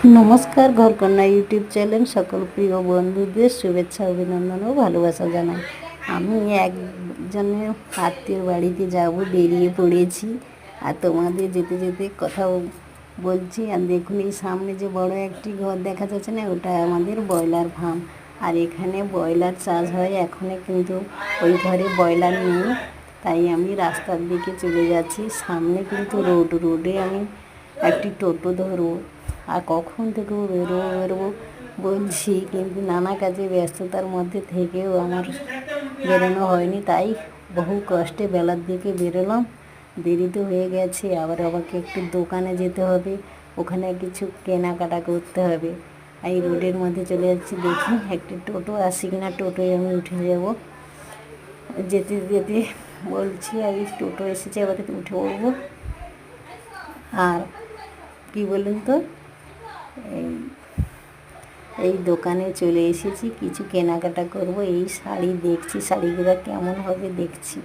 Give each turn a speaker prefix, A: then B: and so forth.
A: নমস্কার, ঘরকন্যা YouTube channel সকল প্রিয় বন্ধুদের শুভেচ্ছা, অভিনন্দন ও ভালোবাসা জানাই। আমি একজনের আত্মীয়র বাড়িতে যাব, বেরিয়ে পড়েছি। আর তোমাদের যেতে যেতে কথা বলছি। আর দেখুন, এই সামনে যে বড় একটি ঘর দেখা যাচ্ছে না, ওটা আমাদের ব্রয়লার ফার্ম। আর এখানে ব্রয়লার চাষ হয়। এখনও কিন্তু ওই ঘরে ব্রয়লার নেই, তাই আমি রাস্তার দিকে চলে যাচ্ছি। সামনে কিন্তু রোডে আমি একটি টোটো ধরবো। আর কখন থেকে বেরোবো বলছি, কিন্তু নানা কাজে ব্যস্ততার মধ্যে থেকেও আমার বেরোনো হয়নি। তাই বহু কষ্টে বেলার দিকে বেরোলাম। দেরি তো হয়ে গেছে, আবার আমাকে একটু দোকানে যেতে হবে, ওখানে কিছু কেনাকাটা করতে হবে। এই রোডের মধ্যে চলে যাচ্ছি, দেখি একটি টোটো আসি কিনা, টোটোয় আমি উঠে যাব। যেতে যেতে বলছি, এই টোটো এসেছে, এবার উঠে পড়বো। আর কি বলুন তো, এই এই দোকানে চলে এসেছি, কিছু কেনাকাটা করব। এই শাড়ি দেখছি, শাড়িগুলো কেমন হবে দেখছি।